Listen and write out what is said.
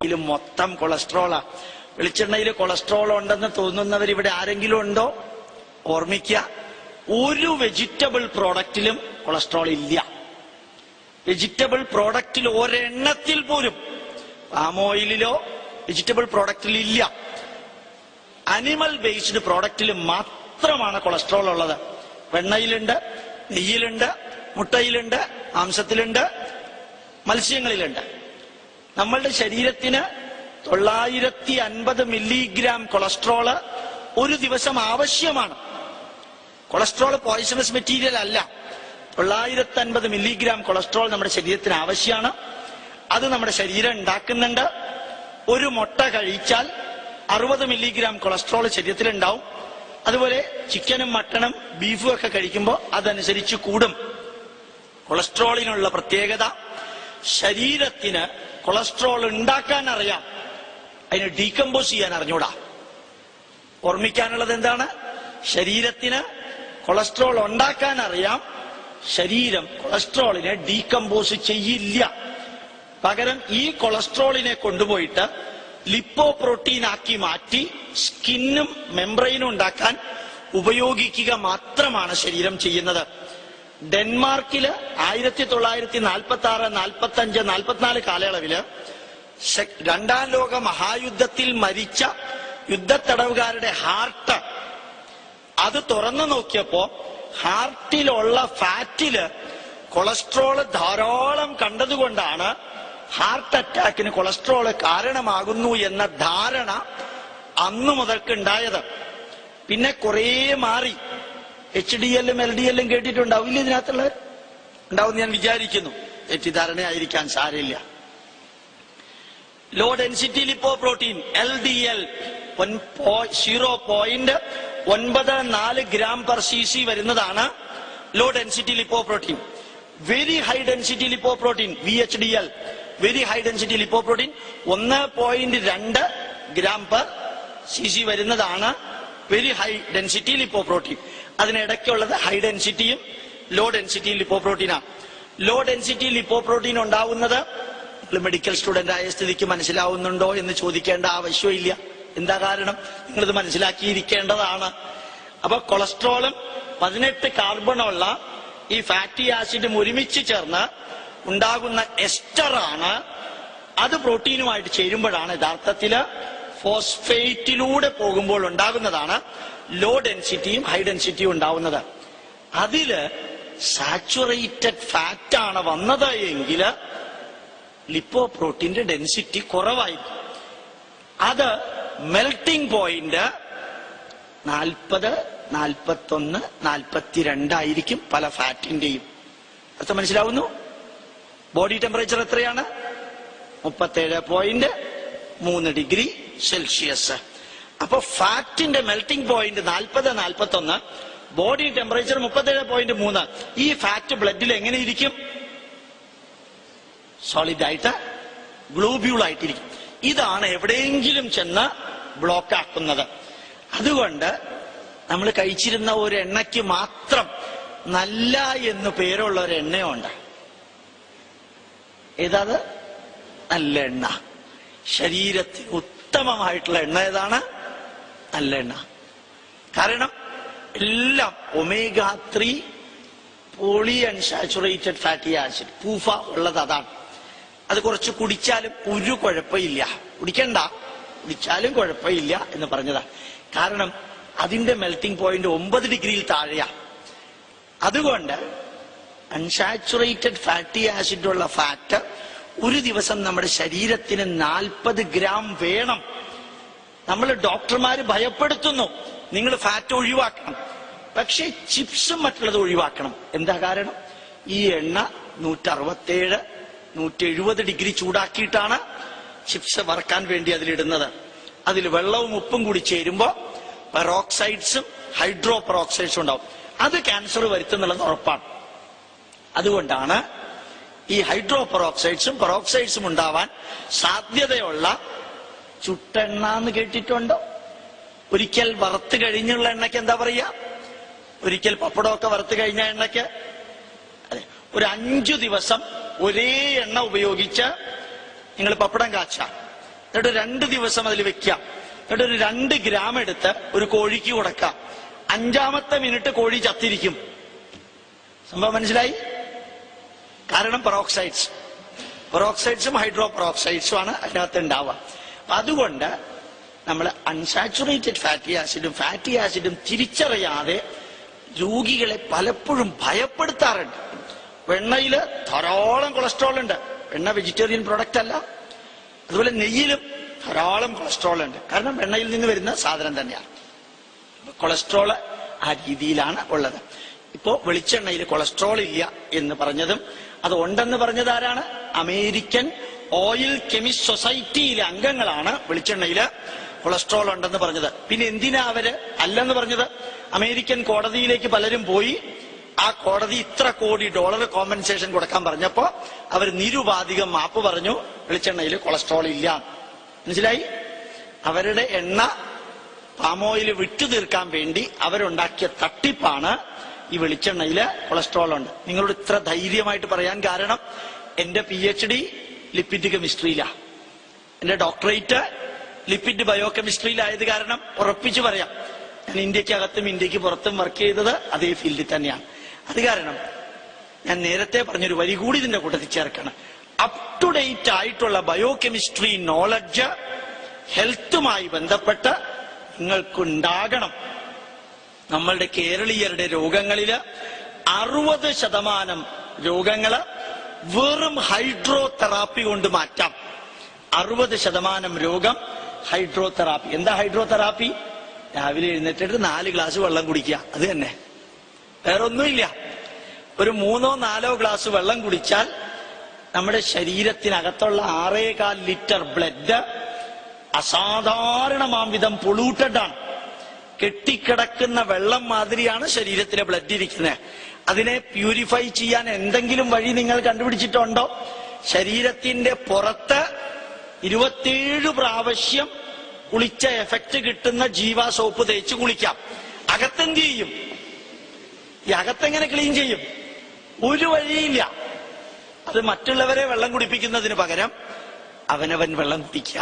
ഇതിൽ മൊത്തം കൊളസ്ട്രോളാ. വെളിച്ചെണ്ണയിൽ കൊളസ്ട്രോൾ ഉണ്ടെന്ന് തോന്നുന്നവർ ഇവിടെ ആരെങ്കിലും ഉണ്ടോ? ഓർമ്മിക്കുക, ഒരു വെജിറ്റബിൾ പ്രോഡക്റ്റിലും കൊളസ്ട്രോൾ ഇല്ല. വെജിറ്റബിൾ പ്രോഡക്റ്റിൽ ഒരെണ്ണത്തിൽ പോലും, പാം ഓയിലിലോ വെജിറ്റബിൾ പ്രോഡക്റ്റിൽ ഇല്ല. അനിമൽ ബേസ്ഡ് പ്രോഡക്റ്റിൽ മാത്രമാണ് കൊളസ്ട്രോൾ ഉള്ളത്. വെണ്ണയിലുണ്ട്, നെയ്യിലുണ്ട്, മുട്ടയിലുണ്ട്, മാംസത്തിലുണ്ട്, മത്സ്യങ്ങളിലുണ്ട്. നമ്മളുടെ ശരീരത്തിന് 950 മില്ലിഗ്രാം കൊളസ്ട്രോള് ഒരു ദിവസം ആവശ്യമാണ്. കൊളസ്ട്രോൾ പോയിസണസ് മെറ്റീരിയൽ അല്ല. 950 മില്ലിഗ്രാം കൊളസ്ട്രോൾ നമ്മുടെ ശരീരത്തിന് ആവശ്യമാണ്. അത് നമ്മുടെ ശരീരം ഉണ്ടാക്കുന്നുണ്ട്. ഒരു മുട്ട കഴിച്ചാൽ 60 മില്ലിഗ്രാം കൊളസ്ട്രോൾ ശരീരത്തിലുണ്ടാവും. അതുപോലെ ചിക്കനും മട്ടണും ബീഫും ഒക്കെ കഴിക്കുമ്പോൾ അതനുസരിച്ച് കൂടും. കൊളസ്ട്രോളിനുള്ള പ്രത്യേകത, ശരീരത്തിന് കൊളസ്ട്രോൾ ഉണ്ടാക്കാൻ അറിയാം, അതിനെ ഡീകമ്പോസ് ചെയ്യാൻ അറിഞ്ഞൂടാ. ഓർമ്മിക്കാനുള്ളത് എന്താണ്? ശരീരത്തിന് കൊളസ്ട്രോൾ ഉണ്ടാക്കാൻ അറിയാം, ശരീരം കൊളസ്ട്രോളിനെ ഡീകമ്പോസ് ചെയ്യില്ല. പകരം ഈ കൊളസ്ട്രോളിനെ കൊണ്ടുപോയിട്ട് ലിപ്പോപ്രോട്ടീൻ ആക്കി മാറ്റി സ്കിന്നും മെംബ്രെയിനും ഉണ്ടാക്കാൻ ഉപയോഗിക്കുക മാത്രമാണ് ശരീരം ചെയ്യുന്നത്. ഡെൻമാർക്കില് 1946, 45, 44 കാലയളവില് രണ്ടാം ലോക മഹായുദ്ധത്തിൽ മരിച്ച യുദ്ധത്തടവുകാരുടെ ഹാർട്ട് അത് തുറന്നു നോക്കിയപ്പോ ഹാർട്ടിലുള്ള ഫാറ്റില് കൊളസ്ട്രോള് ധാരാളം കണ്ടതുകൊണ്ടാണ് ഹാർട്ട് അറ്റാക്കിന് കൊളസ്ട്രോൾ കാരണമാകുന്നു എന്ന ധാരണ അന്നു മുതൽക്ക് ഉണ്ടായത്. പിന്നെ കുറേ മാറി. HDL, LDL കേട്ടിട്ടുണ്ടാവില്ല ഇതിനകത്തുള്ള? ഉണ്ടാവും ഞാൻ വിചാരിക്കുന്നു. തെറ്റിദ്ധാരണയായിരിക്കാൻ സാരമില്ല. Low density lipoprotein LDL 0.94 gram per cc വരുന്നതാണ് low density lipoprotein. Very high density lipoprotein VHDL, very high density lipoprotein 1.2 gram per cc വരുന്നതാണ് വെരി ഹൈ ഡെൻസിറ്റി ലിപ്പോപ്രോട്ടീൻ. അതിനിടയ്ക്കുള്ളത് ഹൈ ഡെൻസിറ്റിയും ലോ ഡെൻസിറ്റി ലിപ്പോപ്രോട്ടീനാണ്. ലോ ഡെൻസിറ്റി ലിപ്പോപ്രോട്ടീൻ ഉണ്ടാവുന്നത് medical student ആയ സ്ഥിതിക്ക് മനസ്സിലാവുന്നുണ്ടോ എന്ന് ചോദിക്കേണ്ട ആവശ്യമില്ല. എന്താ കാരണം? നിങ്ങളിത് മനസ്സിലാക്കിയിരിക്കേണ്ടതാണ്. അപ്പൊ കൊളസ്ട്രോളും 18 കാർബണുള്ള ഈ ഫാറ്റി ആസിഡും ഒരുമിച്ച് ചേർന്ന് ഉണ്ടാകുന്ന എസ്റ്ററാണ്. അത് പ്രോട്ടീനുമായിട്ട് ചേരുമ്പോഴാണ് യഥാർത്ഥത്തില് ഫോസ്ഫേറ്റിലൂടെ പോകുമ്പോൾ ഉണ്ടാകുന്നതാണ് ലോ ഡെൻസിറ്റിയും ഹൈ ഡെൻസിറ്റിയും ഉണ്ടാവുന്നത്. അതില് സാച്ചുറേറ്റഡ് ഫാറ്റാണ് വന്നത് എങ്കിൽ ലിപ്പോപ്രോട്ടീന്റെ ഡെൻസിറ്റി കുറവായിരിക്കും. അത് മെൽറ്റിംഗ് പോയിന്റ് 40, 41, 42 ആയിരിക്കും പല ഫാറ്റിന്റെയും. അത് മനസ്സിലാവുന്നു? ബോഡി ടെമ്പറേച്ചർ എത്രയാണ്? 37.3 ഡിഗ്രി സെൽഷ്യസ്. അപ്പൊ ഫാറ്റിന്റെ മെൽറ്റിംഗ് പോയിന്റ് 40, 41, ബോഡി ടെമ്പറേച്ചർ 37.3. ഈ ഫാറ്റ് ബ്ലഡിൽ എങ്ങനെ ഇരിക്കും? സോളിഡ് ആയിട്ട്, ഗ്ലോബ്യൂൾ ആയിട്ടിരിക്കും. ഇതാണ് എവിടെയെങ്കിലും ചെന്ന് ബ്ലോക്ക് ആക്കുന്നത്. അതുകൊണ്ട് നമ്മൾ കഴിച്ചിരുന്ന ഒരു എണ്ണയ്ക്ക് മാത്രം നല്ല എന്ന് പേരുള്ള ഒരു എണ്ണയുണ്ട്. ഏതാത്? നല്ല എണ്ണ. ശരീരത്തിന് ഉത്തമമായിട്ടുള്ള എണ്ണ ഏതാണ്? നല്ല എണ്ണ. കാരണം എല്ലാം omega-3 polyunsaturated fatty acid, PUFA ഉള്ളത് അതാണ്. അത് കുറച്ച് കുടിച്ചാലും ഒരു കുഴപ്പമില്ല. കുടിക്കണ്ട, കുടിച്ചാലും കുഴപ്പമില്ല എന്ന് പറഞ്ഞതാ. കാരണം അതിന്റെ മെൽറ്റിംഗ് പോയിന്റ് 9 ഡിഗ്രിയിൽ താഴെയാ. അതുകൊണ്ട് അൺസാച്ചുറേറ്റഡ് ഫാറ്റി ആസിഡ് ഉള്ള ഫാറ്റ് ഒരു ദിവസം നമ്മുടെ ശരീരത്തിന് 40 ഗ്രാം വേണം. നമ്മൾ ഡോക്ടർമാര് ഭയപ്പെടുത്തുന്നു, നിങ്ങൾ ഫാറ്റ് ഒഴിവാക്കണം, പക്ഷെ ചിപ്സും മറ്റുള്ളത് ഒഴിവാക്കണം. എന്താ കാരണം? ഈ എണ്ണ 167, 170 ഡിഗ്രി ചൂടാക്കിയിട്ടാണ് ചിപ്സ് വറക്കാൻ വേണ്ടി അതിലിടുന്നത്. അതിൽ വെള്ളവും ഉപ്പും കൂടി ചേരുമ്പോ പെറോക്സൈഡ്സും ഹൈഡ്രോ പെറോക്സൈഡ്സും ഉണ്ടാവും. അത് ക്യാൻസർ വരുത്തുന്നുള്ളത് ഉറപ്പാണ്. അതുകൊണ്ടാണ് ഈ ഹൈഡ്രോ പെറോക്സൈഡ്സും പെറോക്സൈഡ്സും ഉണ്ടാവാൻ സാധ്യതയുള്ള ചുട്ടെണ്ണ എന്ന് കേട്ടിട്ടുണ്ടോ? ഒരിക്കൽ വറുത്ത് കഴിഞ്ഞുള്ള എണ്ണയ്ക്ക് എന്താ പറയാ? ഒരിക്കൽ പപ്പടമൊക്കെ വറുത്ത് കഴിഞ്ഞ എണ്ണയ്ക്ക് അതെ, ഒരു 5 ദിവസം ഒരേ എണ്ണ ഉപയോഗിച്ച് നിങ്ങൾ പപ്പടം കാച്ച, എന്നിട്ട് 2 ദിവസം അതിൽ വെക്കാം. എന്നിട്ട് ഒരു 2 ഗ്രാം എടുത്ത് ഒരു കോഴിക്ക് കൊടുക്കാം. 5-ാമത്തെ മിനിറ്റ് കോഴി ചത്തിരിക്കും. സംഭവം മനസ്സിലായി? കാരണം പെറോക്സൈഡ്സും ഹൈഡ്രോ പെറോക്സൈഡ്സും ആണ് അതിനകത്ത് ഉണ്ടാവുക. അതുകൊണ്ട് നമ്മൾ അൺസാച്ചുറേറ്റഡ് ഫാറ്റി ആസിഡും തിരിച്ചറിയാതെ രോഗികളെ പലപ്പോഴും ഭയപ്പെടുത്താറുണ്ട്. വെണ്ണയില് ധാരാളം കൊളസ്ട്രോൾ ഉണ്ട്. വെണ്ണ വെജിറ്റേറിയൻ പ്രോഡക്റ്റ് അല്ല. അതുപോലെ നെയ്യിലും ധാരാളം കൊളസ്ട്രോൾ ഉണ്ട്. കാരണം വെണ്ണയിൽ നിന്ന് വരുന്ന സാധനം തന്നെയാണ്. കൊളസ്ട്രോൾ ആ രീതിയിലാണ് ഉള്ളത്. ഇപ്പോ വെളിച്ചെണ്ണയിൽ കൊളസ്ട്രോൾ ഇല്ല എന്ന് പറഞ്ഞതും അത് ഉണ്ടെന്ന് പറഞ്ഞത് ആരാണ്? അമേരിക്കൻ ഓയിൽ കെമിസ്റ്റ് സൊസൈറ്റിയിലെ അംഗങ്ങളാണ് വെളിച്ചെണ്ണയില് കൊളസ്ട്രോൾ ഉണ്ടെന്ന് പറഞ്ഞത്. പിന്നെ എന്തിനാ അവര് അല്ലെന്ന് പറഞ്ഞത്? അമേരിക്കൻ കോടതിയിലേക്ക് പലരും പോയി. ആ കോടതി $ഇത്ര കോടി കോമ്പൻസേഷൻ കൊടുക്കാൻ പറഞ്ഞപ്പോ അവർ നിരുപാധികം മാപ്പ് പറഞ്ഞു, വെളിച്ചെണ്ണയിൽ കൊളസ്ട്രോൾ ഇല്ല. മനസ്സിലായി? അവരുടെ എണ്ണ പാമോയിൽ വിട്ടു തീർക്കാൻ വേണ്ടി അവരുണ്ടാക്കിയ തട്ടിപ്പാണ് ഈ വെളിച്ചെണ്ണയില് കൊളസ്ട്രോൾ ഉണ്ട്. നിങ്ങളോട് ഇത്ര ധൈര്യമായിട്ട് പറയാൻ കാരണം എന്റെ PhD ലിപ്പിഡ് കെമിസ്ട്രിയിലാ, എന്റെ ഡോക്ടറേറ്റ് ലിപ്പിഡ് ബയോകെമിസ്ട്രിയിലായത് കാരണം ഉറപ്പിച്ചു പറയാം, ഞാൻ ഇന്ത്യക്കകത്തും ഇന്ത്യക്ക് പുറത്തും വർക്ക് ചെയ്തത് അതേ ഫീൽഡിൽ തന്നെയാണ്. അത് കാരണം ഞാൻ നേരത്തെ പറഞ്ഞൊരു വരി കൂടി ഇതിന്റെ കൂട്ടത്തിൽ ചേർക്കണം. അപ് ടു ഡേറ്റ് ആയിട്ടുള്ള ബയോകെമിസ്ട്രി നോളജ് ഹെൽത്തുമായി ബന്ധപ്പെട്ട് നിങ്ങൾക്കുണ്ടാകണം. നമ്മളുടെ കേരളീയരുടെ രോഗങ്ങളില് 60% രോഗങ്ങള് വെറും ഹൈഡ്രോ തെറാപ്പി കൊണ്ട് മാറ്റാം. 60% രോഗം ഹൈഡ്രോ തെറാപ്പി. എന്താ ഹൈഡ്രോ തെറാപ്പി? രാവിലെ എഴുന്നേറ്റിട്ട് 4 ഗ്ലാസ് വെള്ളം കുടിക്കുക. അത് തന്നെ, വേറെ ഒന്നുമില്ല. ഒരു 3-4 ഗ്ലാസ് വെള്ളം കുടിച്ചാൽ നമ്മുടെ ശരീരത്തിനകത്തുള്ള 6.25 ലിറ്റർ ബ്ലഡ് അസാധാരണമാം വിധം പൊള്യൂട്ടഡ് ആണ്. കെട്ടിക്കിടക്കുന്ന വെള്ളം മാതിരിയാണ് ശരീരത്തിലെ ബ്ലഡ് ഇരിക്കുന്നത്. അതിനെ പ്യൂരിഫൈ ചെയ്യാൻ എന്തെങ്കിലും വഴി നിങ്ങൾ കണ്ടുപിടിച്ചിട്ടുണ്ടോ? ശരീരത്തിന്റെ പുറത്ത് 27 പ്രാവശ്യം കുളിച്ച എഫക്റ്റ് കിട്ടുന്ന ജീവ സോപ്പ് തേച്ച് കുളിക്കാം. അകത്തെന്ത് ചെയ്യും? ഈ അകത്തെങ്ങനെ ക്ലീൻ ചെയ്യും? ഒരു വഴിയില്ല. അത് മറ്റുള്ളവരെ വെള്ളം കുടിപ്പിക്കുന്നതിന് പകരം അവനവൻ വെള്ളം കുടിക്കുക.